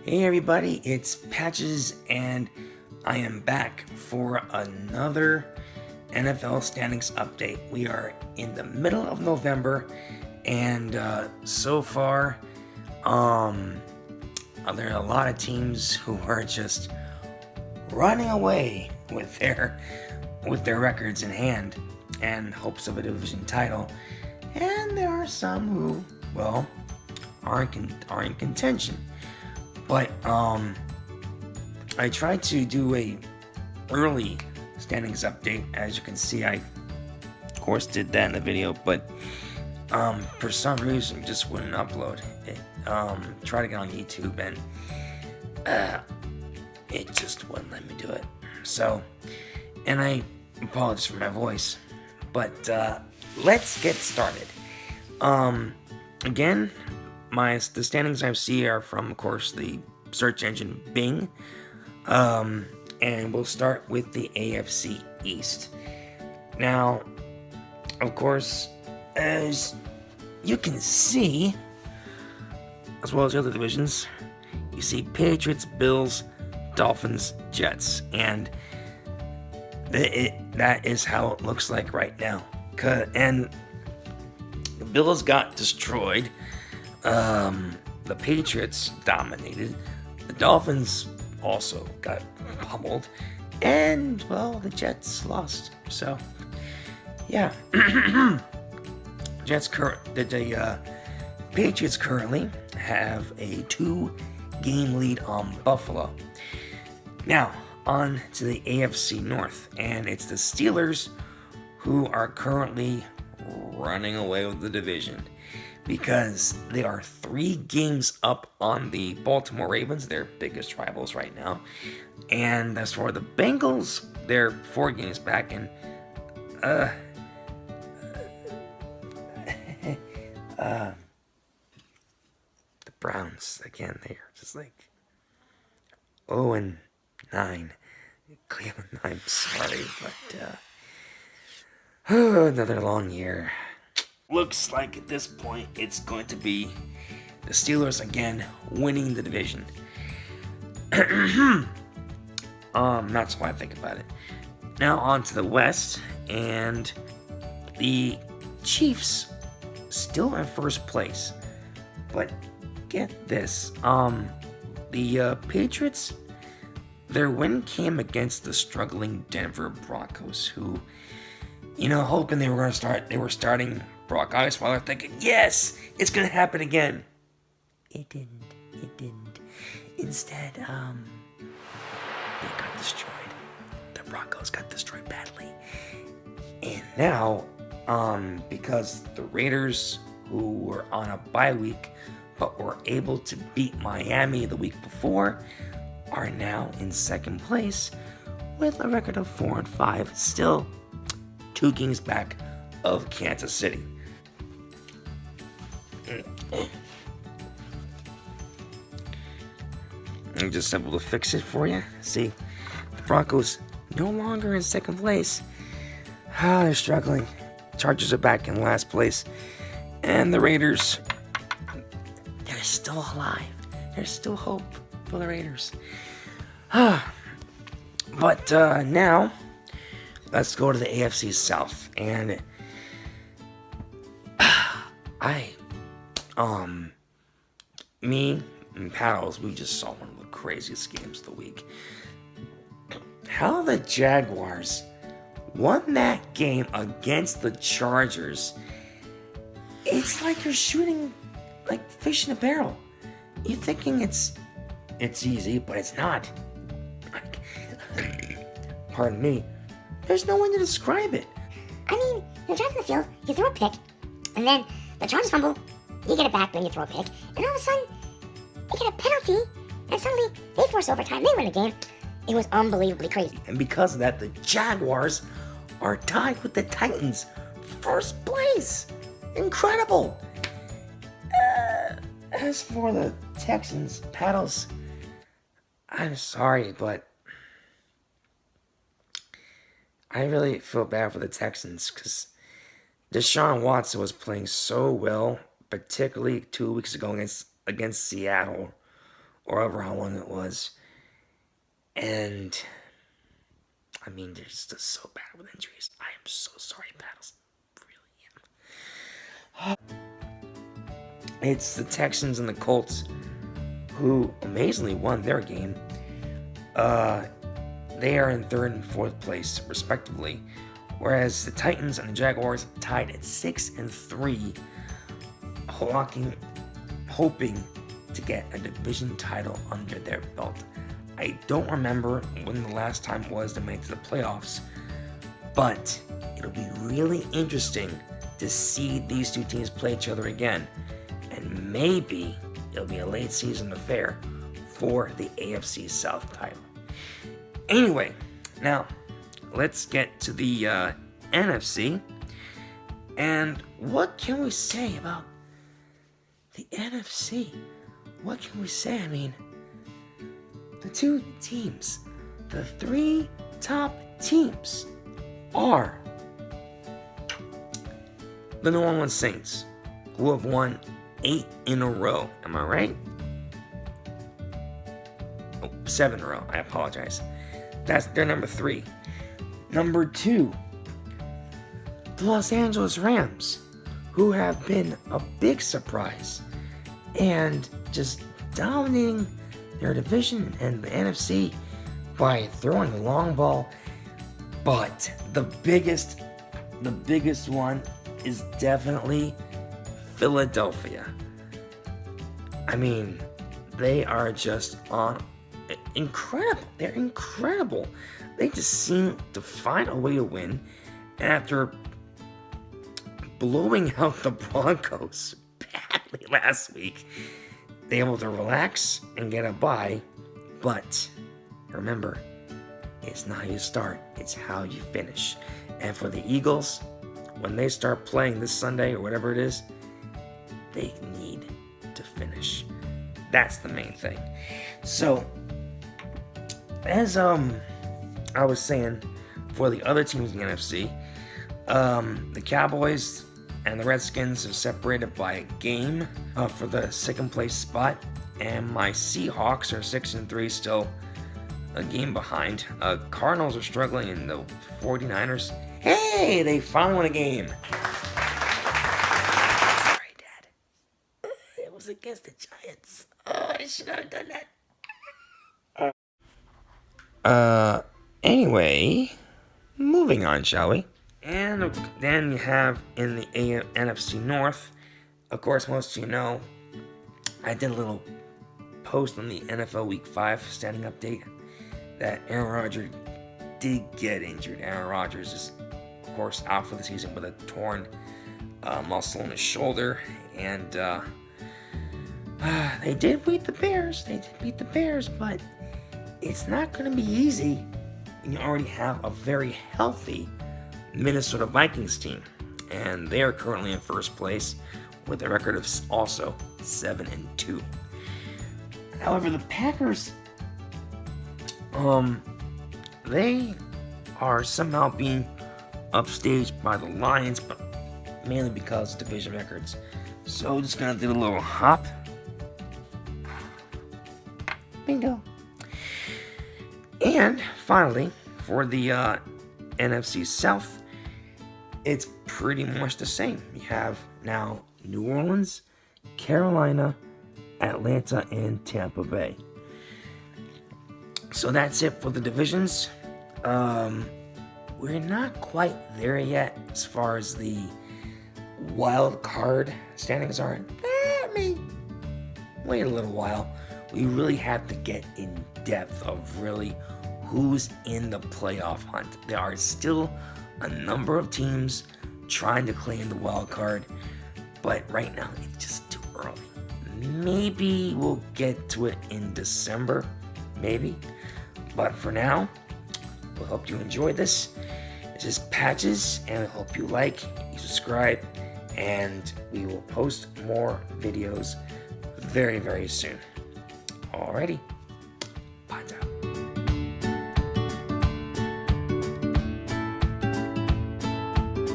Hey everybody, it's Patches, and I am back for another NFL standings update. We are in the middle of November, and so far, there are a lot of teams who are just running away with their records in hand and hopes of a division title, and there are some who, well, are in contention. But I tried to do a early standings update. As you can see, I of course did that in the video, but for some reason it just wouldn't upload. It tried to get on YouTube and it just wouldn't let me do it. So, and I apologize for my voice, but let's get started. Again, the standings I see are from, of course, the search engine Bing. And we'll start with the AFC East. Now, of course, as you can see, as well as the other divisions, you see Patriots, Bills, Dolphins, Jets, and that is how it looks like right now. And the Bills got destroyed. The Patriots dominated. The Dolphins also got pummeled. And, well, the Jets lost. So, yeah. The Patriots currently have a 2-game lead on Buffalo. Now, on to the AFC North. And it's the Steelers who are currently running away with the division, because they are 3 games up on the Baltimore Ravens, their biggest rivals right now. And as for the Bengals, they're 4 games back, and the Browns, again, they're just like 0-9. Cleveland, I'm sorry, but another long year. Looks like at this point it's going to be the Steelers again winning the division. That's why I think about it. Now on to the West, and the Chiefs still in first place. But get this, the Patriots, their win came against the struggling Denver Broncos, who, hoping they were starting Brock Osweiler, thinking, yes, it's gonna happen again. It didn't. Instead, they got destroyed. The Broncos got destroyed badly. And now, because the Raiders, who were on a bye week but were able to beat Miami the week before, are now in second place with a record of 4-5, still 2 games back of Kansas City. And just simple to fix it for you. See, the Broncos no longer in second place. They're struggling. Chargers are back in last place. And the Raiders, they're still alive. There's still hope for the Raiders. But now, let's go to the AFC South. And me and Paddles, we just saw one of the craziest games of the week. How the Jaguars won that game against the Chargers. It's like you're shooting like fish in a barrel. You're thinking it's easy, but it's not. Pardon me. There's no way to describe it. I mean, you're driving the field, you throw a pick, and then the Chargers fumble, you get it back, then you throw a pick, and all of a sudden, you get a penalty, and suddenly they force overtime, they win the game. It was unbelievably crazy. And because of that, the Jaguars are tied with the Titans. First place. Incredible. As for the Texans, Paddles, I'm sorry, but I really feel bad for the Texans, because Deshaun Watson was playing so well, particularly 2 weeks ago against Seattle. or over how long it was. And I mean, they're just so bad with injuries. I am so sorry, Battles. Really am. It's the Texans and the Colts who amazingly won their game. They are in 3rd and 4th place, respectively, whereas the Titans and the Jaguars tied at 6 and 3, hoping to get a division title under their belt. I don't remember when the last time it was to make it to the playoffs, but it'll be really interesting to see these two teams play each other again, and maybe it'll be a late season affair for the AFC South title. Anyway, now let's get to the NFC, and what can we say about the NFC? What can we say? I mean, the two teams, the 3 top teams are the New Orleans Saints, who have won 8 in a row. Am I right? Oh, 7 in a row. I apologize. They're number 3. Number 2, the Los Angeles Rams, who have been a big surprise and just dominating their division and the NFC by throwing the long ball. But the biggest one is definitely Philadelphia. I mean, they are just incredible. They're incredible. They just seem to find a way to win. And after blowing out the Broncos badly last week, they're able to relax and get a bye. But remember, it's not how you start, it's how you finish. And for the Eagles, when they start playing this Sunday or whatever it is, they need to finish. That's the main thing. So, as I was saying, for the other teams in the NFC, the Cowboys and the Redskins are separated by a game for the second place spot, and my Seahawks are 6 and 3, still a game behind. Cardinals are struggling, and the 49ers, hey, they finally won a game. Sorry, Dad. It was against the Giants. Oh, I should have done that. Anyway, moving on, shall we? And then you have in the NFC North, of course, most of you know, I did a little post on the NFL Week 5 standing update that Aaron Rodgers did get injured. Aaron Rodgers is, of course, out for the season with a torn muscle in his shoulder, and they did beat the Bears. But it's not going to be easy when you already have a very healthy Minnesota Vikings team, and they are currently in first place with a record of also 7 and 2. However, the Packers, they are somehow being upstaged by the Lions, but mainly because of division records. So just gonna do a little hop. Bingo. And finally, for the NFC South, it's pretty much the same. You have now New Orleans, Carolina, Atlanta, and Tampa Bay. So that's it for the divisions. We're not quite there yet as far as the wild card standings are. That may wait a little while. We really have to get in depth of really who's in the playoff hunt. There are still a number of teams trying to claim the wild card, but right now it's just too early. Maybe we'll get to it in December, maybe. But for now, we hope you enjoyed this. This is Patches, and I hope you like, you subscribe, and we will post more videos very, very soon. Alrighty, bye now.